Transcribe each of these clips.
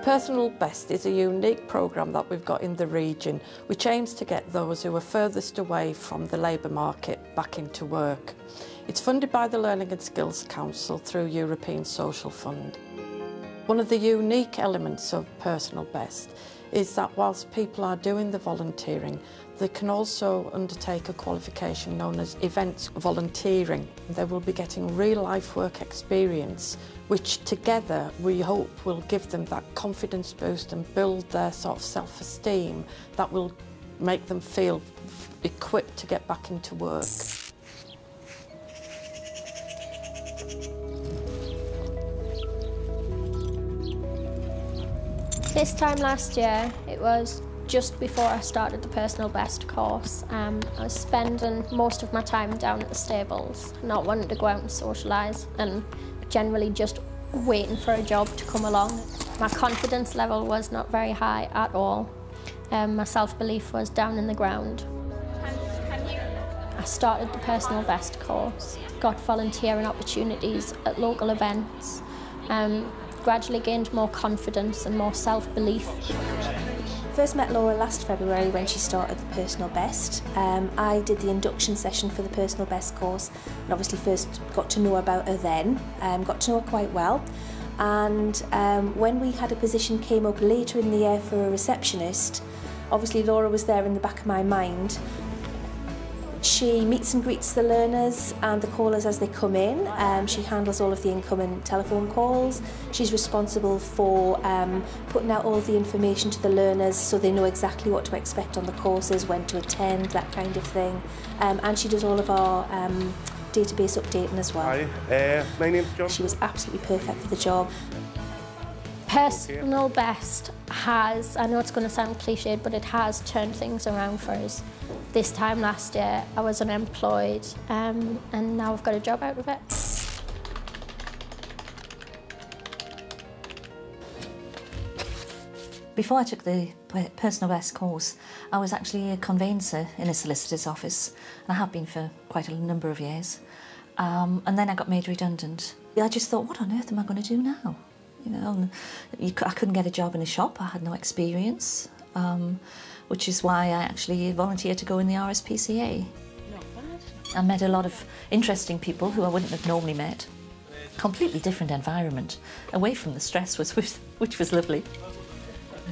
Personal Best is a unique programme that we've got in the region, which aims to get those who are furthest away from the labour market back into work. It's funded by the Learning and Skills Council through European Social Fund. One of the unique elements of Personal Best is that whilst people are doing the volunteering, they can also undertake a qualification known as events volunteering. They will be getting real-life work experience, which together we hope will give them that confidence boost and build their sort of self-esteem that will make them feel equipped to get back into work. This time last year, it was just before I started the Personal Best course. I was spending most of my time down at the stables, not wanting to go out and socialise and generally just waiting for a job to come along. My confidence level was not very high at all. My self-belief was down in the ground. I started the Personal Best course, got volunteering opportunities at local events, gradually gained more confidence and more self-belief. First met Laura last February when she started the Personal Best. I did the induction session for the Personal Best course and obviously first got to know about her then, got to know her quite well. And when we had a position came up later in the year for a receptionist, obviously Laura was there in the back of my mind. She meets and greets the learners and the callers as they come in. She handles all of the incoming telephone calls. She's responsible for putting out all the information to the learners so they know exactly what to expect on the courses, when to attend, that kind of thing. And she does all of our database updating as well. Hi, my name's John. She was absolutely perfect for the job. Personal Best has, I know it's going to sound cliched, but it has turned things around for us. This time last year I was unemployed and now I've got a job out of it. Before I took the Personal Best course, I was actually a conveyancer in a solicitor's office, and I have been for quite a number of years. And then I got made redundant. I just thought, what on earth am I going to do now? You know, I couldn't get a job in a shop, I had no experience, which is why I actually volunteered to go in the RSPCA. I met a lot of interesting people who I wouldn't have normally met. Completely different environment, away from the stress, which was lovely.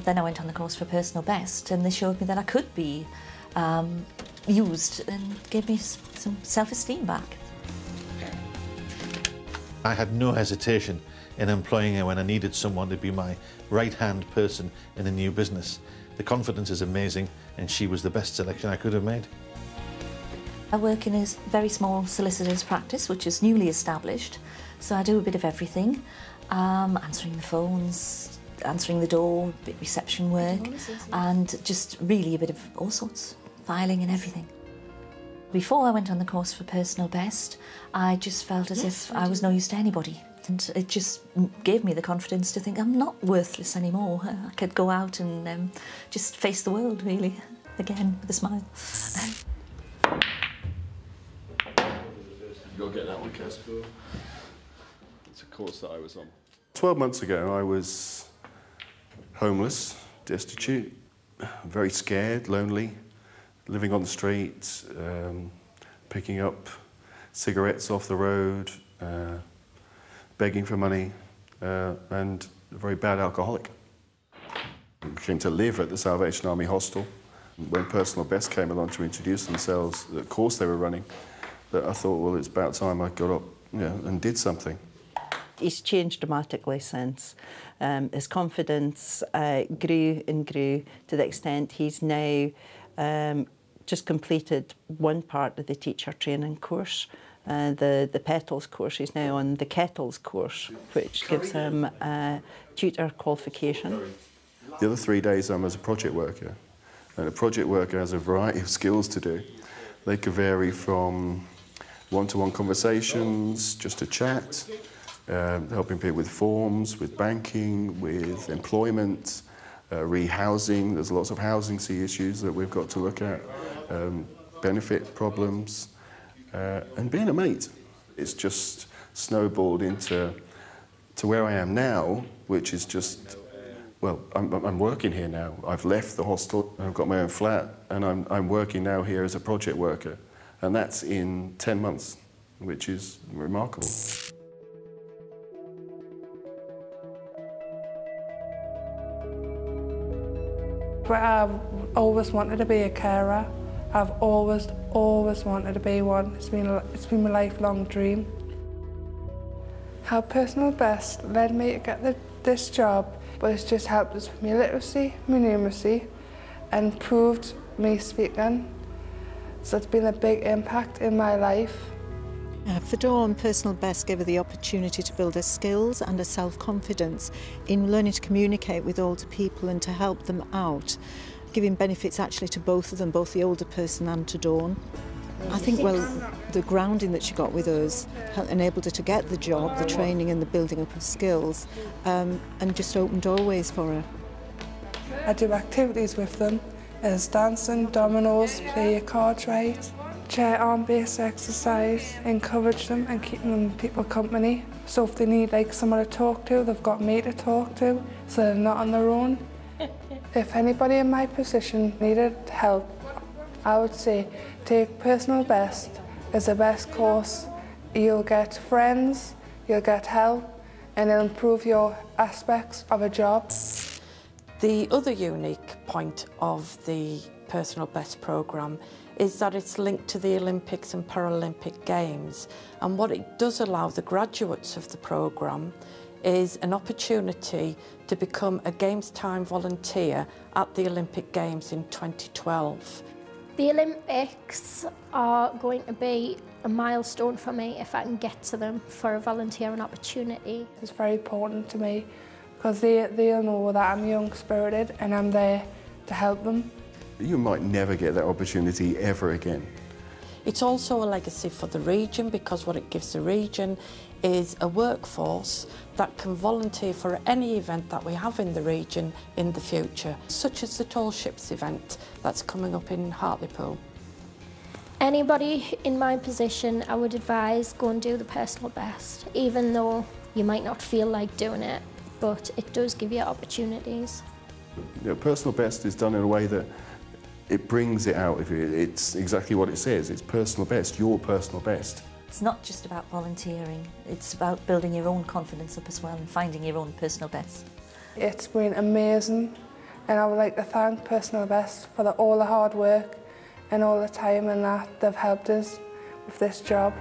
Then I went on the course for Personal Best and they showed me that I could be used and gave me some self-esteem back. I had no hesitation in employing her when I needed someone to be my right-hand person in a new business. The confidence is amazing and she was the best selection I could have made. I work in a very small solicitor's practice, which is newly established, so I do a bit of everything, answering the phones, answering the door, a bit of reception work, and just really a bit of all sorts, filing and everything. Before I went on the course for Personal Best, I just felt as if I was no use to anybody. And it just gave me the confidence to think I'm not worthless anymore. I could go out and just face the world, really, again, with a smile. Go get that one, Casper. It's a course that I was on. 12 months ago, I was homeless, destitute, very scared, lonely, living on the street, picking up cigarettes off the road, begging for money, and a very bad alcoholic. I came to live at the Salvation Army hostel. When Personal Best came along to introduce themselves, the course they were running, that I thought, well, it's about time I got up, and did something. He's changed dramatically since. His confidence grew and grew to the extent he's now just completed one part of the teacher training course. The Petals course, he's now on the Kettles course, which gives him a tutor qualification. The other 3 days I'm as a project worker, and a project worker has a variety of skills to do. They could vary from one-to-one conversations, just a chat, helping people with forms, with banking, with employment, rehousing. There's lots of housing issues that we've got to look at, benefit problems. And being a mate, it's just snowballed into where I am now, which is just well, I'm working here now. I've left the hostel, I've got my own flat, and I'm working now here as a project worker. And that's in 10 months, which is remarkable. I've always wanted to be a carer. I've always wanted to be one. It's been my lifelong dream. How Personal Best led me to get this job, but it's just helped us with my literacy, my numeracy, and improved me speaking. So it's been a big impact in my life. For Dawn, Personal Best gave her the opportunity to build her skills and her self-confidence in learning to communicate with older people and to help them out, giving benefits actually to both of them, both the older person and to Dawn. I think, well, the grounding that she got with us enabled her to get the job, the training and the building up of skills, and just opened doorways for her. I do activities with them as dancing, dominoes, play your cards right, chair arm-based exercise, encourage them and keep them people company. So if they need like someone to talk to, they've got me to talk to, so they're not on their own. If anybody in my position needed help, I would say take Personal Best as the best course. You'll get friends, you'll get help, and it'll improve your aspects of a job. The other unique point of the Personal Best programme is that it's linked to the Olympics and Paralympic Games, and what it does allow the graduates of the programme is an opportunity to become a Games Time volunteer at the Olympic Games in 2012. The Olympics are going to be a milestone for me if I can get to them for a volunteering opportunity. It's very important to me because they'll know that I'm young-spirited and I'm there to help them. You might never get that opportunity ever again. It's also a legacy for the region because what it gives the region is a workforce that can volunteer for any event that we have in the region in the future, such as the Tall Ships event that's coming up in Hartlepool. Anybody in my position, I would advise go and do the Personal Best, even though you might not feel like doing it, but it does give you opportunities. You know, Personal Best is done in a way that it brings it out of you. It's exactly what it says. It's personal best, your personal best. It's not just about volunteering, it's about building your own confidence up as well and finding your own personal best. It's been amazing, and I would like to thank Personal Best for all the hard work and all the time and that they've helped us with this job.